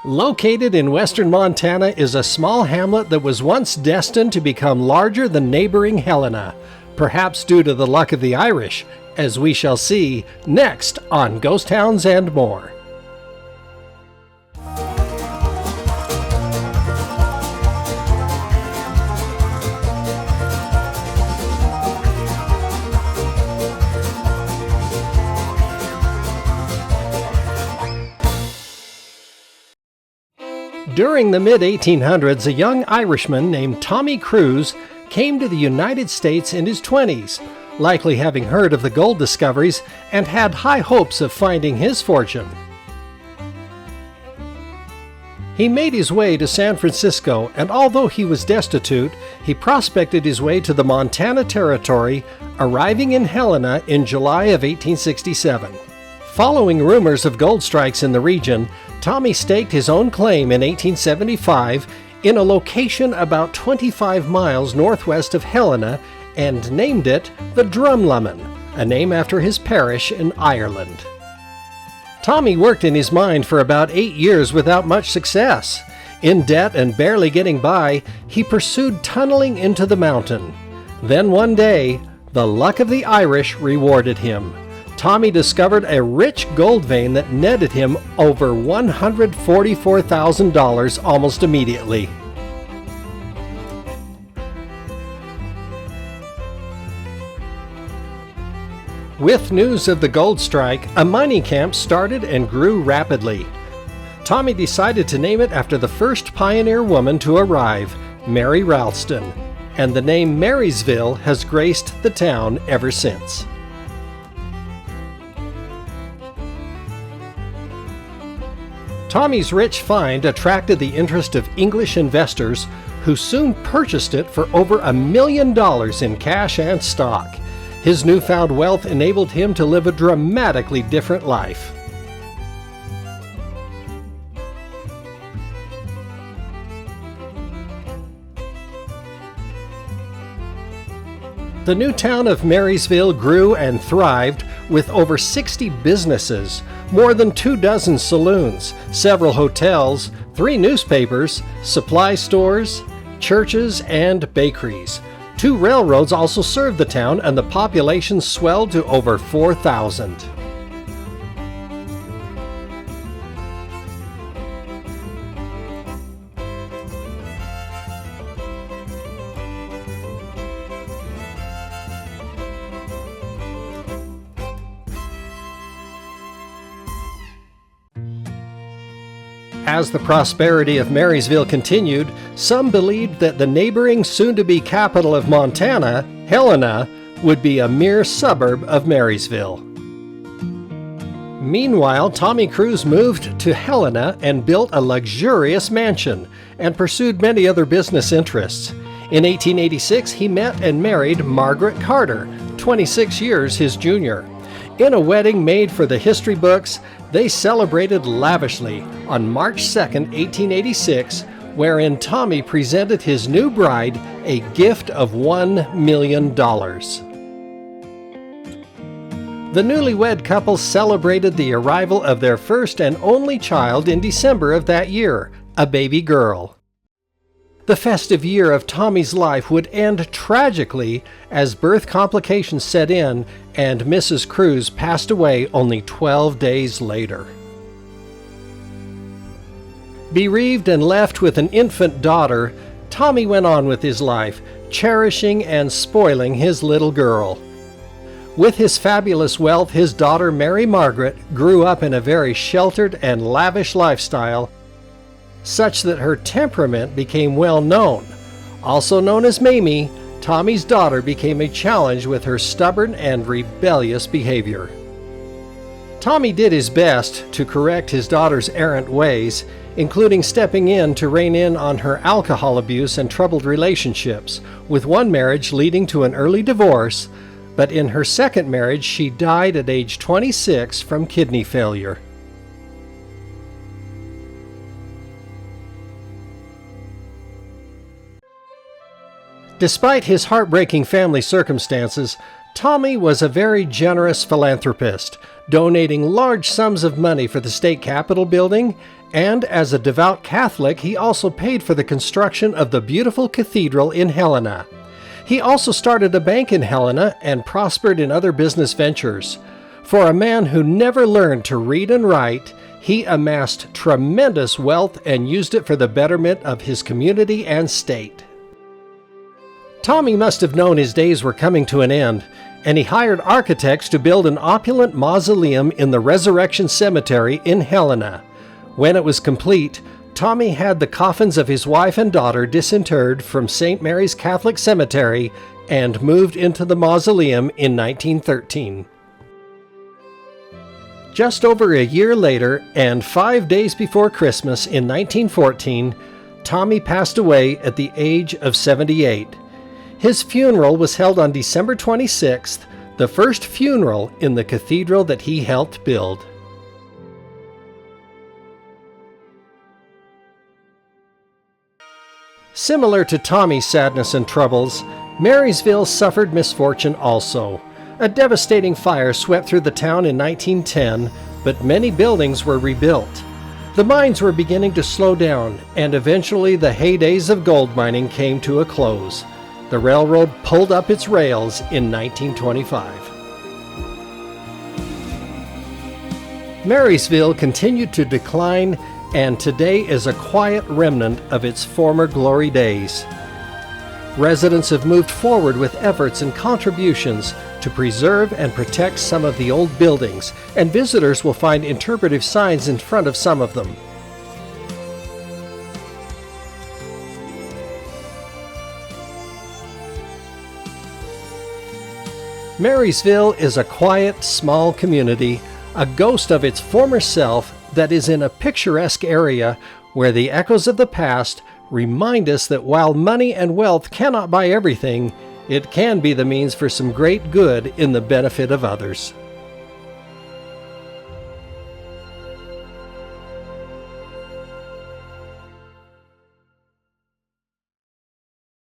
Located in western Montana is a small hamlet that was once destined to become larger than neighboring Helena, perhaps due to the luck of the Irish, as we shall see next on Ghost Towns and More. During the mid-1800s, a young Irishman named Tommy Cruise came to the United States in his 20s, likely having heard of the gold discoveries and had high hopes of finding his fortune. He made his way to San Francisco, and although he was destitute, he prospected his way to the Montana Territory, arriving in Helena in July of 1867. Following rumors of gold strikes in the region, Tommy staked his own claim in 1875 in a location about 25 miles northwest of Helena and named it the Drumleman, a name after his parish in Ireland. Tommy worked in his mine for about 8 years without much success. In debt and barely getting by, he pursued tunneling into the mountain. Then one day, the luck of the Irish rewarded him. Tommy discovered a rich gold vein that netted him over $144,000 almost immediately. With news of the gold strike, a mining camp started and grew rapidly. Tommy decided to name it after the first pioneer woman to arrive, Mary Ralston, and the name Marysville has graced the town ever since. Tommy's rich find attracted the interest of English investors who soon purchased it for over $1 million in cash and stock. His newfound wealth enabled him to live a dramatically different life. The new town of Marysville grew and thrived with over 60 businesses, more than 24 saloons, several hotels, 3 newspapers, supply stores, churches, and bakeries. 2 railroads also served the town, and the population swelled to over 4,000. As the prosperity of Marysville continued, some believed that the neighboring soon-to-be capital of Montana, Helena, would be a mere suburb of Marysville. Meanwhile, Tommy Cruise moved to Helena and built a luxurious mansion and pursued many other business interests. In 1886, he met and married Margaret Carter, 26 years his junior. In a wedding made for the history books, they celebrated lavishly on March 2, 1886, wherein Tommy presented his new bride a gift of $1 million. The newlywed couple celebrated the arrival of their first and only child in December of that year, a baby girl. The festive year of Tommy's life would end tragically as birth complications set in and Mrs. Cruise passed away only 12 days later. Bereaved and left with an infant daughter, Tommy went on with his life, cherishing and spoiling his little girl. With his fabulous wealth, his daughter Mary Margaret grew up in a very sheltered and lavish lifestyle, such that her temperament became well known. Also known as Mamie, Tommy's daughter became a challenge with her stubborn and rebellious behavior. Tommy did his best to correct his daughter's errant ways, including stepping in to rein in on her alcohol abuse and troubled relationships, with one marriage leading to an early divorce, but in her second marriage she died at age 26 from kidney failure. Despite his heartbreaking family circumstances, Tommy was a very generous philanthropist, donating large sums of money for the state capitol building and as a devout Catholic, he also paid for the construction of the beautiful cathedral in Helena. He also started a bank in Helena and prospered in other business ventures. For a man who never learned to read and write, he amassed tremendous wealth and used it for the betterment of his community and state. Tommy must have known his days were coming to an end, and he hired architects to build an opulent mausoleum in the Resurrection Cemetery in Helena. When it was complete, Tommy had the coffins of his wife and daughter disinterred from St. Mary's Catholic Cemetery and moved into the mausoleum in 1913. Just over a year later, and 5 days before Christmas in 1914, Tommy passed away at the age of 78. His funeral was held on December 26th, the first funeral in the cathedral that he helped build. Similar to Tommy's sadness and troubles, Marysville suffered misfortune also. A devastating fire swept through the town in 1910, but many buildings were rebuilt. The mines were beginning to slow down, and eventually the heydays of gold mining came to a close. The railroad pulled up its rails in 1925. Marysville continued to decline, and today is a quiet remnant of its former glory days. Residents have moved forward with efforts and contributions to preserve and protect some of the old buildings, and visitors will find interpretive signs in front of some of them. Marysville is a quiet, small community, a ghost of its former self that is in a picturesque area where the echoes of the past remind us that while money and wealth cannot buy everything, it can be the means for some great good in the benefit of others.